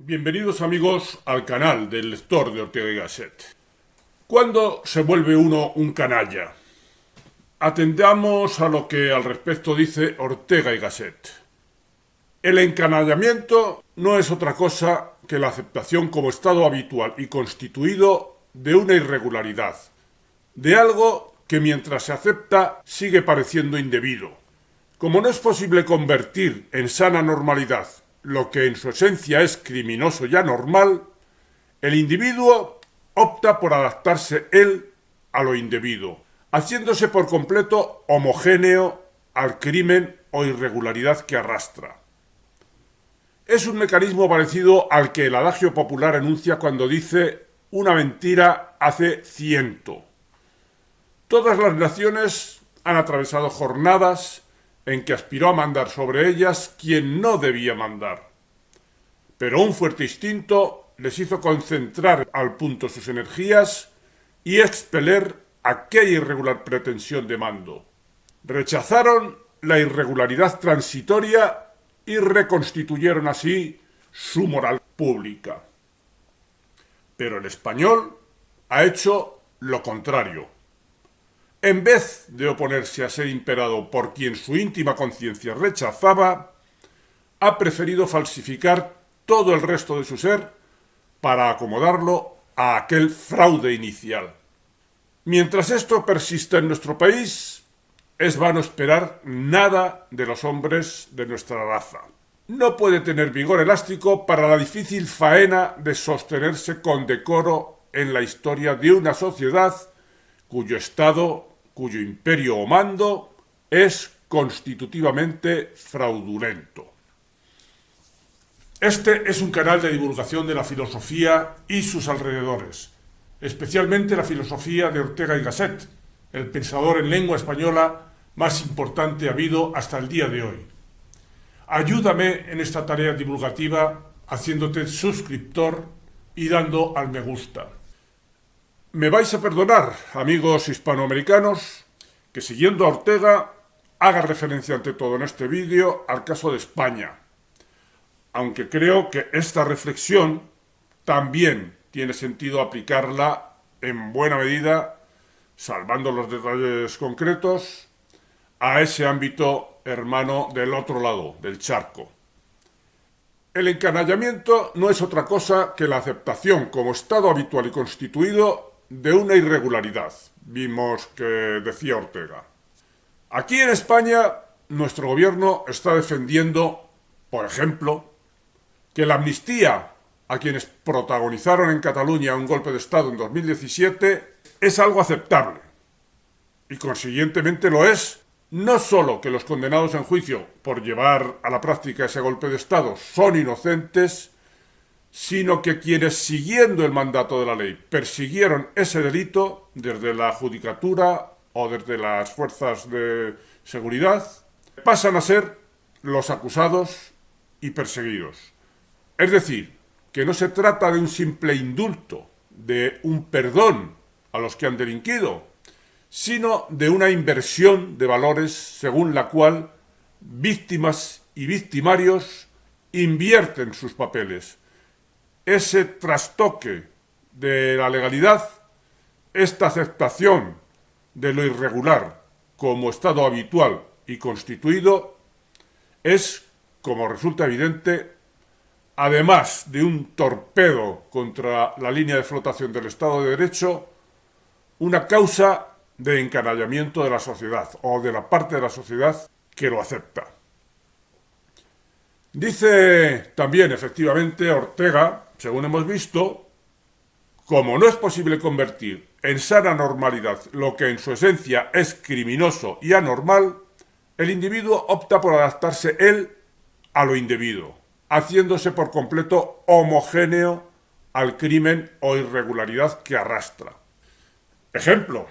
Bienvenidos amigos al canal del lector de Ortega y Gasset. ¿Cuándo se vuelve uno un canalla? Atendamos a lo que al respecto dice Ortega y Gasset. El encanallamiento no es otra cosa que la aceptación como estado habitual y constituido de una irregularidad, de algo que mientras se acepta sigue pareciendo indebido. Como no es posible convertir en sana normalidad lo que en su esencia es criminoso y anormal, el individuo opta por adaptarse él a lo indebido, haciéndose por completo homogéneo al crimen o irregularidad que arrastra. Es un mecanismo parecido al que el adagio popular enuncia cuando dice una mentira hace 100. Todas las naciones han atravesado jornadas en que aspiró a mandar sobre ellas quien no debía mandar. Pero un fuerte instinto les hizo concentrar al punto sus energías y expeler aquella irregular pretensión de mando. Rechazaron la irregularidad transitoria y reconstituyeron así su moral pública. Pero el español ha hecho lo contrario. En vez de oponerse a ser imperado por quien su íntima conciencia rechazaba, ha preferido falsificar todo el resto de su ser para acomodarlo a aquel fraude inicial. Mientras esto persista en nuestro país, es vano esperar nada de los hombres de nuestra raza. No puede tener vigor elástico para la difícil faena de sostenerse con decoro en la historia de una sociedad cuyo estado, cuyo imperio o mando es constitutivamente fraudulento. Este es un canal de divulgación de la filosofía y sus alrededores, especialmente la filosofía de Ortega y Gasset, el pensador en lengua española más importante habido hasta el día de hoy. Ayúdame en esta tarea divulgativa haciéndote suscriptor y dando al me gusta. Me vais a perdonar, amigos hispanoamericanos, que siguiendo a Ortega haga referencia ante todo en este vídeo al caso de España, aunque creo que esta reflexión también tiene sentido aplicarla en buena medida, salvando los detalles concretos, a ese ámbito hermano del otro lado del charco. El encanallamiento no es otra cosa que la aceptación como estado habitual y constituido de una irregularidad, vimos que decía Ortega. Aquí en España, nuestro gobierno está defendiendo, por ejemplo, que la amnistía a quienes protagonizaron en Cataluña un golpe de Estado en 2017 es algo aceptable. Y consiguientemente lo es, no solo que los condenados en juicio por llevar a la práctica ese golpe de Estado son inocentes, sino que quienes, siguiendo el mandato de la ley, persiguieron ese delito desde la judicatura o desde las fuerzas de seguridad, pasan a ser los acusados y perseguidos. Es decir, que no se trata de un simple indulto, de un perdón a los que han delinquido, sino de una inversión de valores según la cual víctimas y victimarios invierten sus papeles. Ese trastoque de la legalidad, esta aceptación de lo irregular como estado habitual y constituido, es, como resulta evidente, además de un torpedo contra la línea de flotación del Estado de Derecho, una causa de encanallamiento de la sociedad o de la parte de la sociedad que lo acepta. Dice también efectivamente Ortega, según hemos visto, como no es posible convertir en sana normalidad lo que en su esencia es criminoso y anormal, el individuo opta por adaptarse él a lo indebido, haciéndose por completo homogéneo al crimen o irregularidad que arrastra. Ejemplo,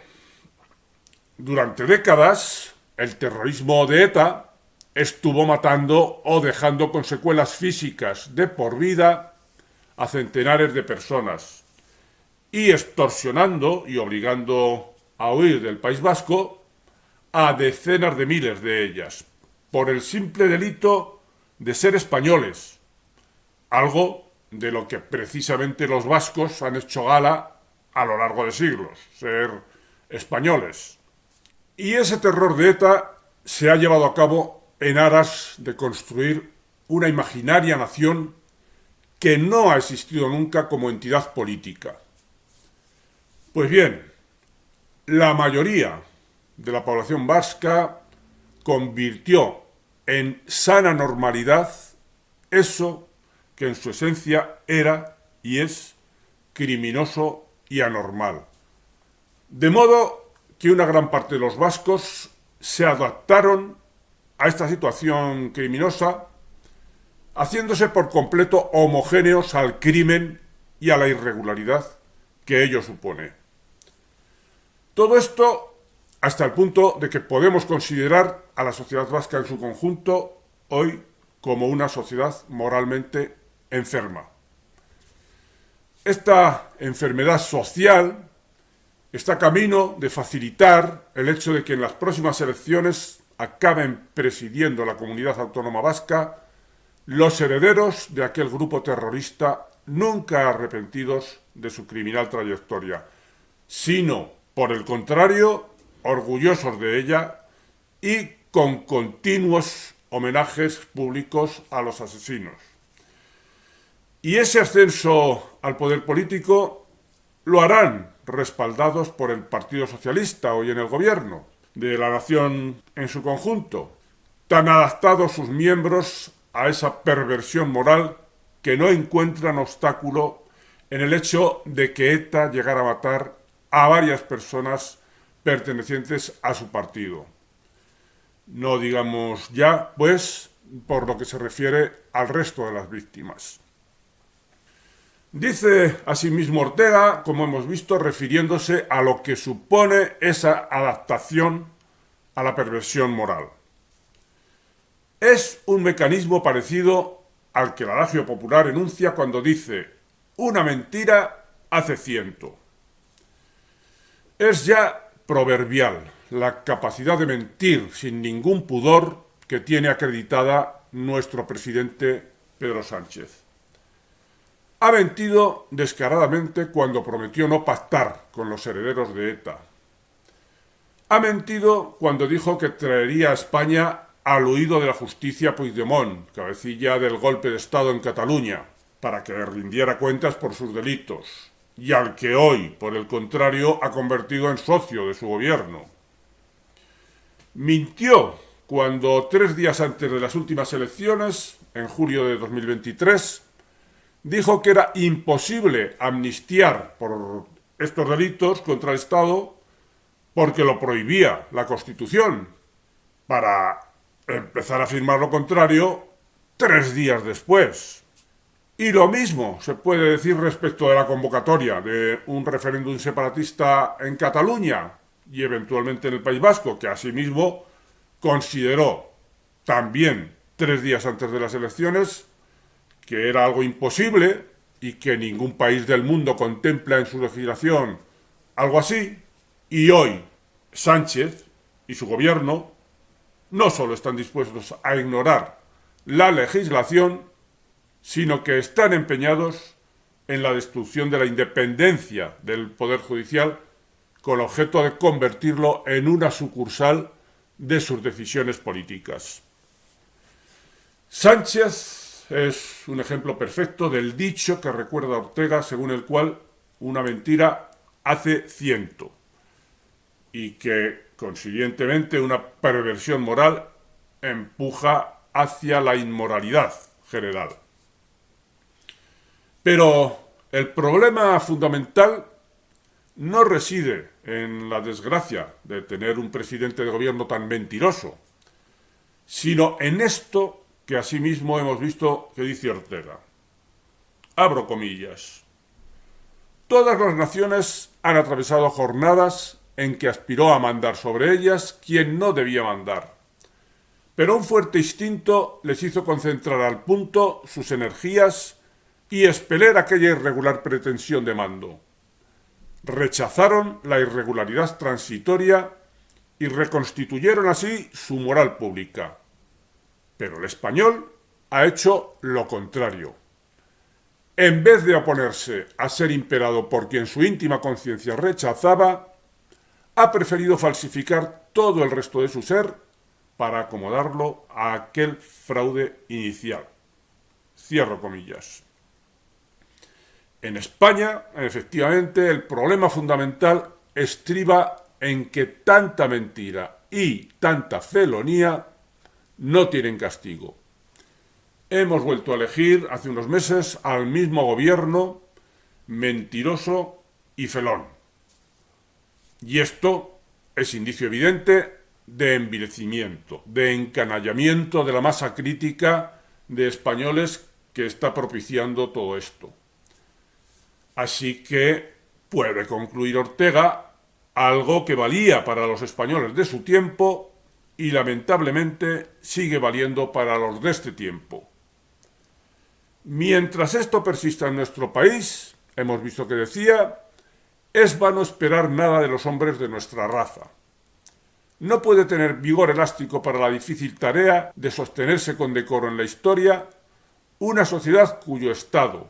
durante décadas el terrorismo de ETA estuvo matando o dejando con secuelas físicas de por vida a centenares de personas y extorsionando y obligando a huir del País Vasco a decenas de miles de ellas por el simple delito de ser españoles, algo de lo que precisamente los vascos han hecho gala a lo largo de siglos, ser españoles. Y ese terror de ETA se ha llevado a cabo en aras de construir una imaginaria nación que no ha existido nunca como entidad política. Pues bien, la mayoría de la población vasca convirtió en sana normalidad eso que en su esencia era y es criminoso y anormal. De modo que una gran parte de los vascos se adaptaron a esta situación criminosa, haciéndose por completo homogéneos al crimen y a la irregularidad que ello supone. Todo esto hasta el punto de que podemos considerar a la sociedad vasca en su conjunto hoy como una sociedad moralmente enferma. Esta enfermedad social está camino de facilitar el hecho de que en las próximas elecciones acaben presidiendo la comunidad autónoma vasca los herederos de aquel grupo terrorista nunca arrepentidos de su criminal trayectoria, sino, por el contrario, orgullosos de ella y con continuos homenajes públicos a los asesinos. Y ese ascenso al poder político lo harán respaldados por el Partido Socialista hoy en el gobierno de la nación en su conjunto, tan adaptados sus miembros a esa perversión moral que no encuentran obstáculo en el hecho de que ETA llegara a matar a varias personas pertenecientes a su partido. No digamos ya, pues, por lo que se refiere al resto de las víctimas. Dice asimismo Ortega, como hemos visto, refiriéndose a lo que supone esa adaptación a la perversión moral. Es un mecanismo parecido al que el adagio popular enuncia cuando dice: una mentira hace 100. Es ya proverbial la capacidad de mentir sin ningún pudor que tiene acreditada nuestro presidente Pedro Sánchez. Ha mentido descaradamente cuando prometió no pactar con los herederos de ETA. Ha mentido cuando dijo que traería a España al huido de la justicia Puigdemont, cabecilla del golpe de Estado en Cataluña, para que rindiera cuentas por sus delitos, y al que hoy, por el contrario, ha convertido en socio de su gobierno. Mintió cuando 3 días antes de las últimas elecciones, en julio de 2023, dijo que era imposible amnistiar por estos delitos contra el Estado porque lo prohibía la Constitución, para empezar a afirmar lo contrario 3 días después. Y lo mismo se puede decir respecto de la convocatoria de un referéndum separatista en Cataluña y eventualmente en el País Vasco, que asimismo consideró también 3 días antes de las elecciones que era algo imposible y que ningún país del mundo contempla en su legislación algo así, y hoy Sánchez y su gobierno no solo están dispuestos a ignorar la legislación, sino que están empeñados en la destrucción de la independencia del Poder Judicial con objeto de convertirlo en una sucursal de sus decisiones políticas. Sánchez es un ejemplo perfecto del dicho que recuerda Ortega, según el cual una mentira hace 100, y que, consiguientemente, una perversión moral empuja hacia la inmoralidad general. Pero el problema fundamental no reside en la desgracia de tener un presidente de gobierno tan mentiroso, sino en esto que asimismo hemos visto que dice Ortega. Abro comillas. Todas las naciones han atravesado jornadas en que aspiró a mandar sobre ellas quien no debía mandar. Pero un fuerte instinto les hizo concentrar al punto sus energías y expeler aquella irregular pretensión de mando. Rechazaron la irregularidad transitoria y reconstituyeron así su moral pública. Pero el español ha hecho lo contrario. en vez de oponerse a ser imperado por quien su íntima conciencia rechazaba, ha preferido falsificar todo el resto de su ser para acomodarlo a aquel fraude inicial. Cierro comillas. En España, efectivamente, el problema fundamental estriba en que tanta mentira y tanta felonía no tienen castigo. Hemos vuelto a elegir hace unos meses al mismo gobierno mentiroso y felón. Y esto es indicio evidente de envilecimiento, de encanallamiento de la masa crítica de españoles que está propiciando todo esto. Así que puede concluir Ortega algo que valía para los españoles de su tiempo y lamentablemente sigue valiendo para los de este tiempo. Mientras esto persista en nuestro país, hemos visto que decía, es vano esperar nada de los hombres de nuestra raza. No puede tener vigor elástico para la difícil tarea de sostenerse con decoro en la historia una sociedad cuyo Estado,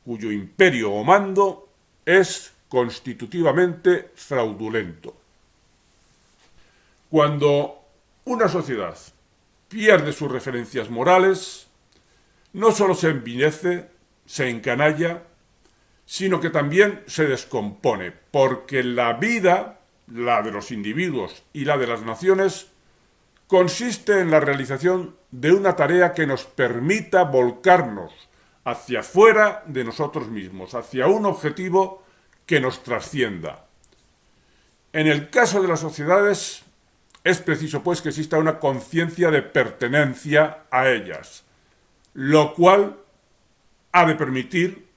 cuyo imperio o mando es constitutivamente fraudulento. Cuando una sociedad pierde sus referencias morales, no solo se envilece, se encanalla, sino que también se descompone, porque la vida, la de los individuos y la de las naciones, consiste en la realización de una tarea que nos permita volcarnos hacia fuera de nosotros mismos, hacia un objetivo que nos trascienda. En el caso de las sociedades, es preciso pues que exista una conciencia de pertenencia a ellas, lo cual ha de permitir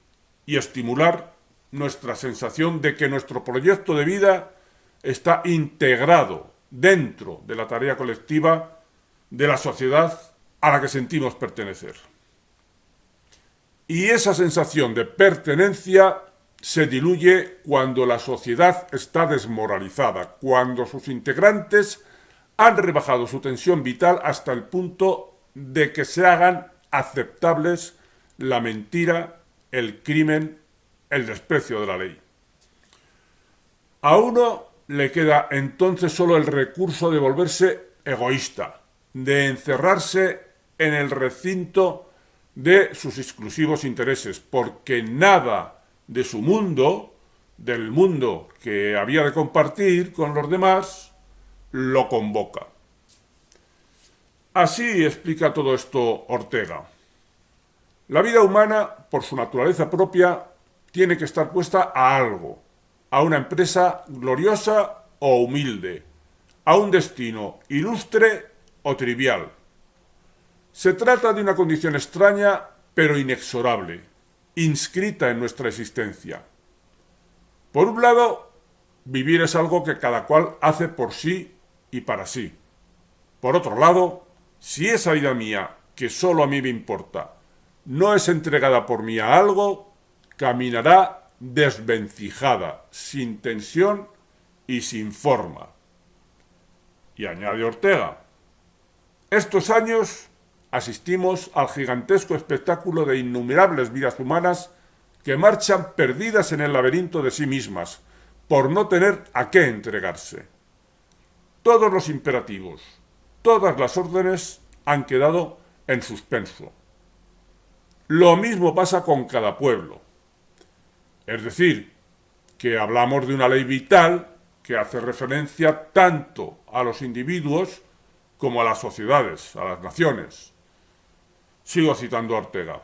y estimular nuestra sensación de que nuestro proyecto de vida está integrado dentro de la tarea colectiva de la sociedad a la que sentimos pertenecer. Y esa sensación de pertenencia se diluye cuando la sociedad está desmoralizada, cuando sus integrantes han rebajado su tensión vital hasta el punto de que se hagan aceptables la mentira, el crimen, el desprecio de la ley. A uno le queda entonces solo el recurso de volverse egoísta, de encerrarse en el recinto de sus exclusivos intereses, porque nada de su mundo, del mundo que había de compartir con los demás, lo convoca. Así explica todo esto Ortega. La vida humana, por su naturaleza propia, tiene que estar puesta a algo, a una empresa gloriosa o humilde, a un destino ilustre o trivial. Se trata de una condición extraña pero inexorable, inscrita en nuestra existencia. Por un lado, vivir es algo que cada cual hace por sí y para sí. Por otro lado, si esa vida mía, que solo a mí me importa, no es entregada por mí a algo, caminará desvencijada, sin tensión y sin forma. Y añade Ortega, estos años asistimos al gigantesco espectáculo de innumerables vidas humanas que marchan perdidas en el laberinto de sí mismas, por no tener a qué entregarse. Todos los imperativos, todas las órdenes han quedado en suspenso. Lo mismo pasa con cada pueblo. Es decir, que hablamos de una ley vital que hace referencia tanto a los individuos como a las sociedades, a las naciones. Sigo citando a Ortega.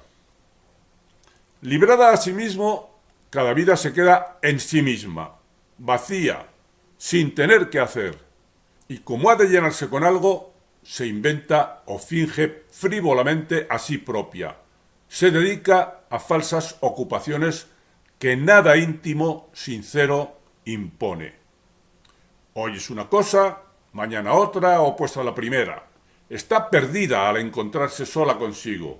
Librada a sí mismo, cada vida se queda en sí misma, vacía, sin tener qué hacer, y como ha de llenarse con algo, se inventa o finge frívolamente a sí propia. Se dedica a falsas ocupaciones que nada íntimo, sincero, impone. Hoy es una cosa, mañana otra, opuesta a la primera. Está perdida al encontrarse sola consigo.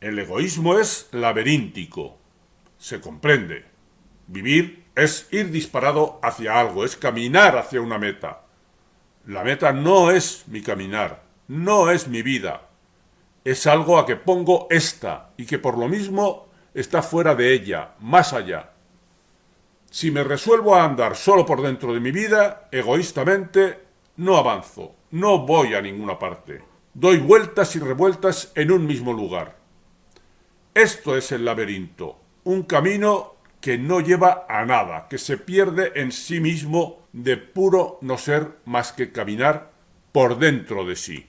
El egoísmo es laberíntico. Se comprende. Vivir es ir disparado hacia algo, es caminar hacia una meta. La meta no es mi caminar, no es mi vida. Es algo a que pongo esta y que por lo mismo está fuera de ella, más allá. Si me resuelvo a andar solo por dentro de mi vida, egoístamente, no avanzo, no voy a ninguna parte. Doy vueltas y revueltas en un mismo lugar. Esto es el laberinto, un camino que no lleva a nada, que se pierde en sí mismo de puro no ser más que caminar por dentro de sí.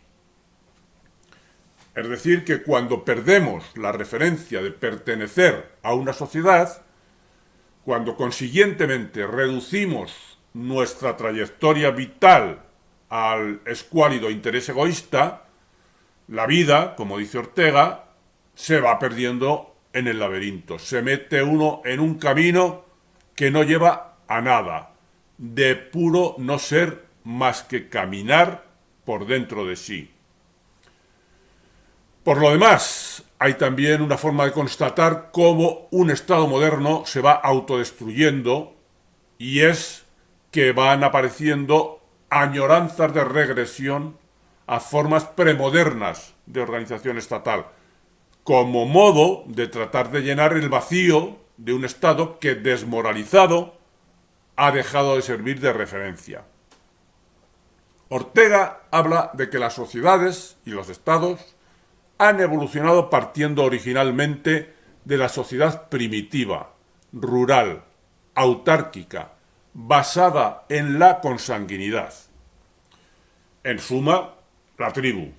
Es decir, que cuando perdemos la referencia de pertenecer a una sociedad, cuando consiguientemente reducimos nuestra trayectoria vital al escuálido interés egoísta, la vida, como dice Ortega, se va perdiendo en el laberinto. Se mete uno en un camino que no lleva a nada, de puro no ser más que caminar por dentro de sí. Por lo demás, hay también una forma de constatar cómo un Estado moderno se va autodestruyendo, y es que van apareciendo añoranzas de regresión a formas premodernas de organización estatal, como modo de tratar de llenar el vacío de un Estado que, desmoralizado, ha dejado de servir de referencia. Ortega habla de que las sociedades y los Estados han evolucionado partiendo originalmente de la sociedad primitiva, rural, autárquica, basada en la consanguinidad. En suma, la tribu.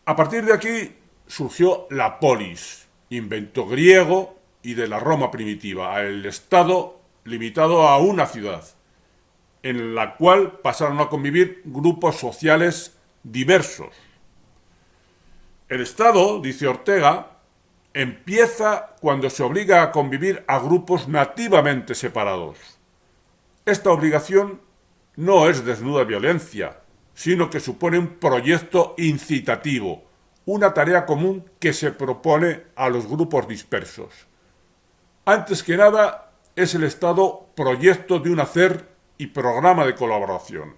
A partir de aquí surgió la polis, invento griego y de la Roma primitiva, el Estado limitado a una ciudad, en la cual pasaron a convivir grupos sociales diversos. El Estado, dice Ortega, empieza cuando se obliga a convivir a grupos nativamente separados. Esta obligación no es desnuda violencia, sino que supone un proyecto incitativo, una tarea común que se propone a los grupos dispersos. Antes que nada, es el Estado proyecto de un hacer y programa de colaboración.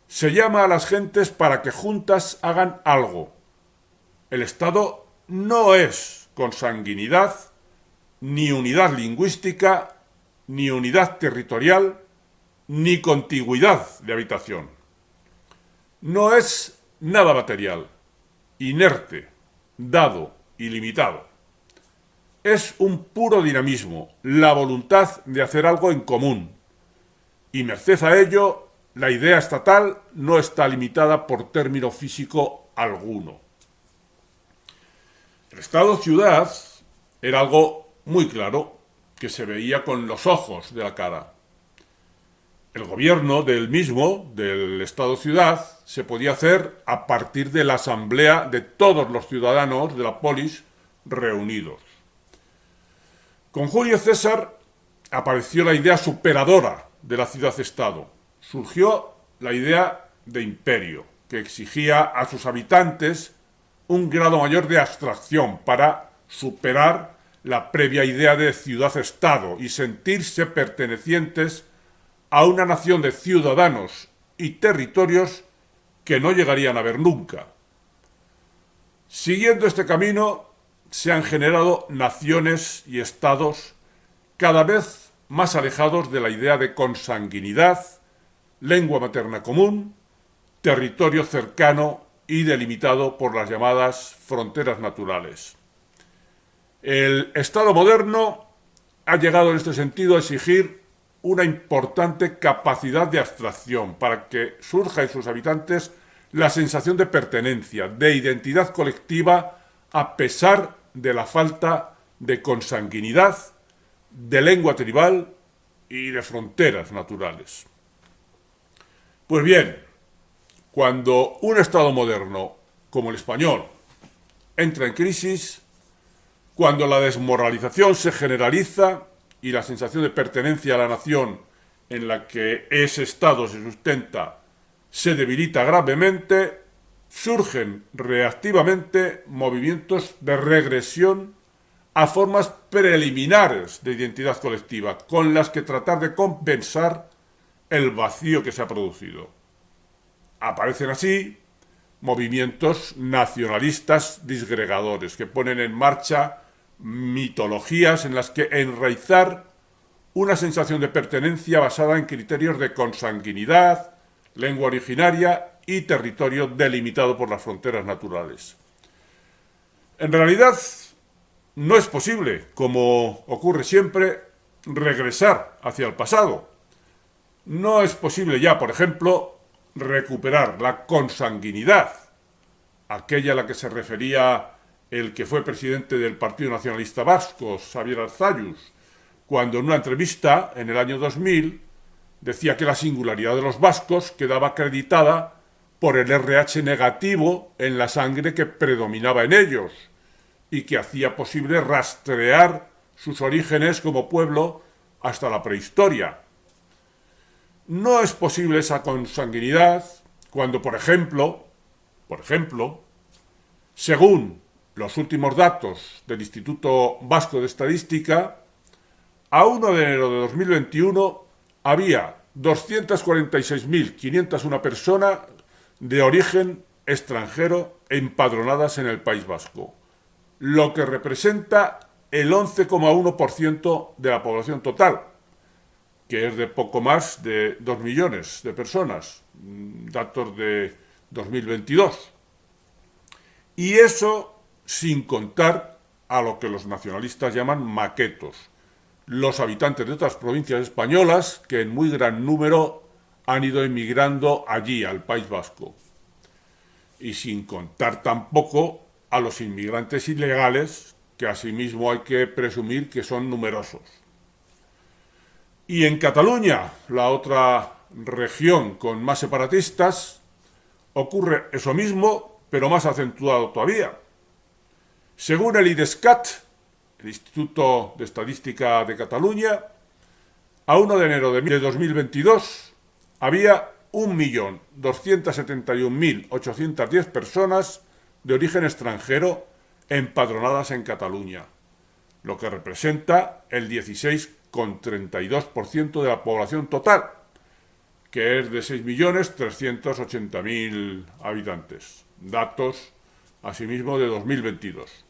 Se llama a las gentes para que juntas hagan algo. El Estado no es consanguinidad, ni unidad lingüística, ni unidad territorial, ni contigüidad de habitación. No es nada material, inerte, dado, ilimitado. Es un puro dinamismo, la voluntad de hacer algo en común. Y merced a ello, la idea estatal no está limitada por término físico alguno. El Estado-ciudad era algo muy claro, que se veía con los ojos de la cara. El gobierno del mismo, del Estado-ciudad, se podía hacer a partir de la asamblea de todos los ciudadanos de la polis reunidos. Con Julio César apareció la idea superadora de la ciudad-estado. Surgió la idea de imperio, que exigía a sus habitantes un grado mayor de abstracción para superar la previa idea de ciudad-estado y sentirse pertenecientes a una nación de ciudadanos y territorios que no llegarían a ver nunca. Siguiendo este camino, se han generado naciones y estados cada vez más alejados de la idea de consanguinidad, lengua materna común, territorio cercano y delimitado por las llamadas fronteras naturales. El Estado moderno ha llegado en este sentido a exigir una importante capacidad de abstracción para que surja en sus habitantes la sensación de pertenencia, de identidad colectiva, a pesar de la falta de consanguinidad, de lengua tribal y de fronteras naturales. Pues bien, cuando un Estado moderno, como el español, entra en crisis, cuando la desmoralización se generaliza y la sensación de pertenencia a la nación en la que ese Estado se sustenta se debilita gravemente, surgen reactivamente movimientos de regresión a formas preliminares de identidad colectiva, con las que tratar de compensar el vacío que se ha producido. Aparecen así movimientos nacionalistas disgregadores que ponen en marcha mitologías en las que enraizar una sensación de pertenencia basada en criterios de consanguinidad, lengua originaria y territorio delimitado por las fronteras naturales. En realidad, no es posible, como ocurre siempre, regresar hacia el pasado. No es posible ya, por ejemplo, recuperar la consanguinidad, aquella a la que se refería el que fue presidente del Partido Nacionalista Vasco, Xabier Arzalluz, cuando en una entrevista en el año 2000 decía que la singularidad de los vascos quedaba acreditada por el RH negativo en la sangre que predominaba en ellos y que hacía posible rastrear sus orígenes como pueblo hasta la prehistoria. No es posible esa consanguinidad cuando, por ejemplo, según los últimos datos del Instituto Vasco de Estadística, a 1 de enero de 2021 había 246.501 personas de origen extranjero empadronadas en el País Vasco, lo que representa el 11,1% de la población total, que es de poco más de 2 millones de personas, datos de 2022. Y eso sin contar a lo que los nacionalistas llaman maquetos, los habitantes de otras provincias españolas que en muy gran número han ido emigrando allí, al País Vasco. Y sin contar tampoco a los inmigrantes ilegales, que asimismo hay que presumir que son numerosos. Y en Cataluña, la otra región con más separatistas, ocurre eso mismo, pero más acentuado todavía. Según el IDESCAT, el Instituto de Estadística de Cataluña, a 1 de enero de 2022 había 1.271.810 personas de origen extranjero empadronadas en Cataluña, lo que representa el 16,32% de la población total, que es de 6.380.000 habitantes. Datos, asimismo, de 2022.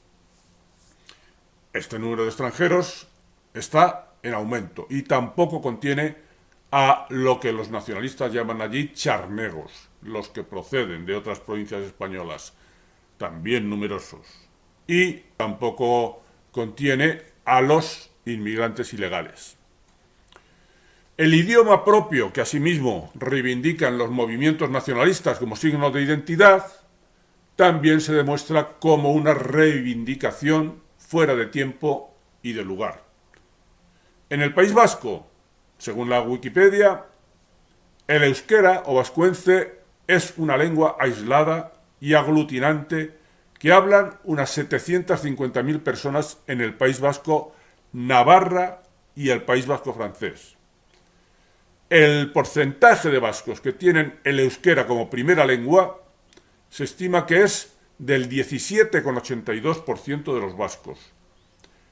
Este número de extranjeros está en aumento y tampoco contiene a lo que los nacionalistas llaman allí charnegos, los que proceden de otras provincias españolas, también numerosos. Y tampoco contiene a los inmigrantes ilegales. El idioma propio que asimismo reivindican los movimientos nacionalistas como signo de identidad, también se demuestra como una reivindicación fuera de tiempo y de lugar. En el País Vasco, según la Wikipedia, el euskera o vascuence es una lengua aislada y aglutinante que hablan unas 750.000 personas en el País Vasco, Navarra y el País Vasco francés. El porcentaje de vascos que tienen el euskera como primera lengua se estima que es del 17,82% de los vascos,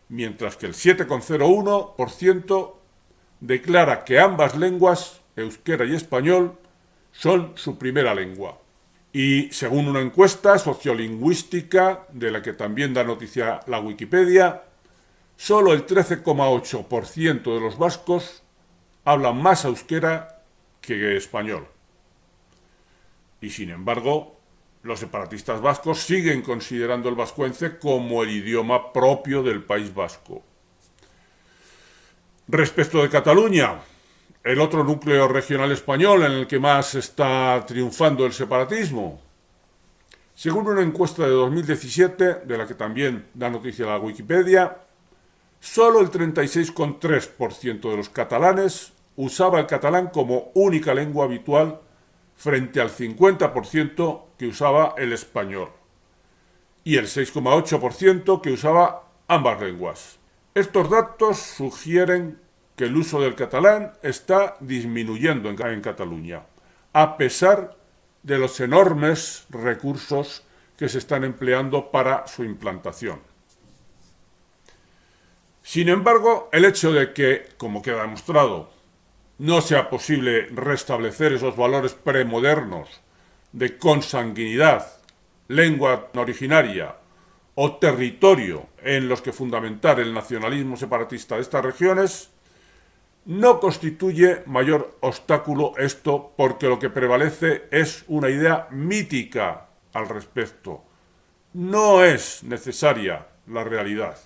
mientras que el 7,01% declara que ambas lenguas, euskera y español, son su primera lengua. Y según una encuesta sociolingüística, de la que también da noticia la Wikipedia, solo el 13,8% de los vascos hablan más euskera que español. Y sin embargo, los separatistas vascos siguen considerando el vascuence como el idioma propio del País Vasco. Respecto de Cataluña, el otro núcleo regional español en el que más está triunfando el separatismo, según una encuesta de 2017, de la que también da noticia la Wikipedia, solo el 36,3% de los catalanes usaba el catalán como única lengua habitual frente al 50% que usaba el español y el 6,8% que usaba ambas lenguas. Estos datos sugieren que el uso del catalán está disminuyendo en Cataluña, a pesar de los enormes recursos que se están empleando para su implantación. Sin embargo, el hecho de que, como queda demostrado, no sea posible restablecer esos valores premodernos de consanguinidad, lengua originaria o territorio en los que fundamentar el nacionalismo separatista de estas regiones, no constituye mayor obstáculo esto, porque lo que prevalece es una idea mítica al respecto. No es necesaria la realidad.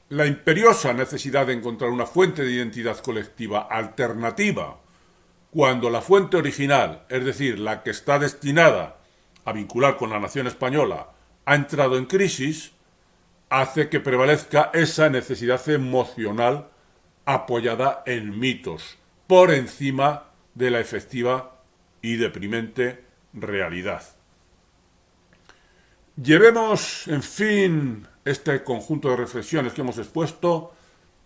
La imperiosa necesidad de encontrar una fuente de identidad colectiva alternativa, cuando la fuente original, es decir, la que está destinada a vincular con la nación española, ha entrado en crisis, hace que prevalezca esa necesidad emocional apoyada en mitos, por encima de la efectiva y deprimente realidad. Llevemos, en fin, este conjunto de reflexiones que hemos expuesto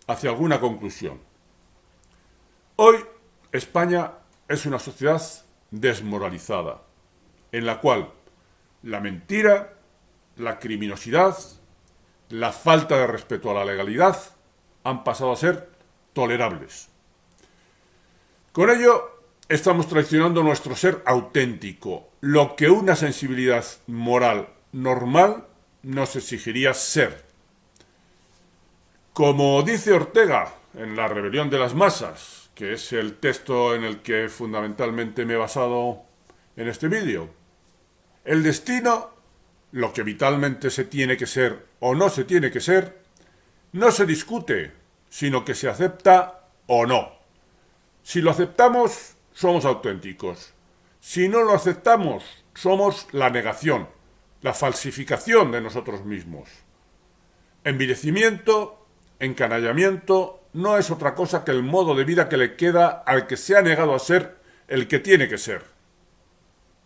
hacia alguna conclusión. Hoy, España es una sociedad desmoralizada, en la cual la mentira, la criminosidad, la falta de respeto a la legalidad han pasado a ser tolerables. Con ello, estamos traicionando nuestro ser auténtico, lo que una sensibilidad moral normal nos exigiría ser. Como dice Ortega en La rebelión de las masas, que es el texto en el que fundamentalmente me he basado en este vídeo, el destino, lo que vitalmente se tiene que ser o no se tiene que ser, no se discute, sino que se acepta o no. Si lo aceptamos, somos auténticos. Si no lo aceptamos, somos la negación, la falsificación de nosotros mismos. Envilecimiento, encanallamiento, no es otra cosa que el modo de vida que le queda al que se ha negado a ser el que tiene que ser.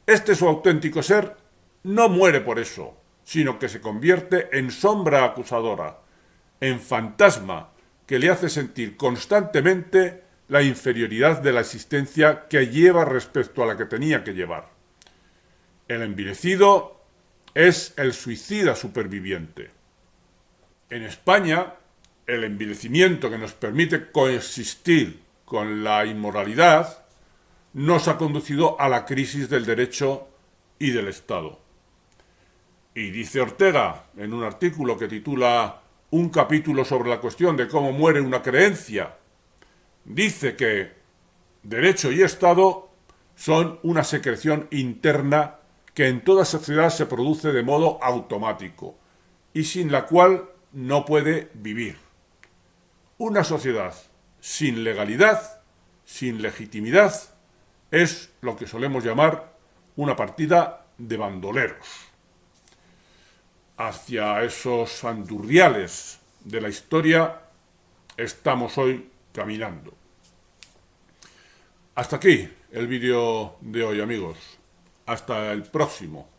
Este su auténtico ser no muere por eso, sino que se convierte en sombra acusadora, en fantasma que le hace sentir constantemente la inferioridad de la existencia que lleva respecto a la que tenía que llevar. El envilecido es el suicida superviviente. En España, el envilecimiento que nos permite coexistir con la inmoralidad nos ha conducido a la crisis del derecho y del Estado. Y dice Ortega, en un artículo que titula Un capítulo sobre la cuestión de cómo muere una creencia, dice que derecho y Estado son una secreción interna que en toda sociedad se produce de modo automático y sin la cual no puede vivir. Una sociedad sin legalidad, sin legitimidad, es lo que solemos llamar una partida de bandoleros. Hacia esos andurriales de la historia estamos hoy caminando. Hasta aquí el vídeo de hoy, amigos. Hasta el próximo.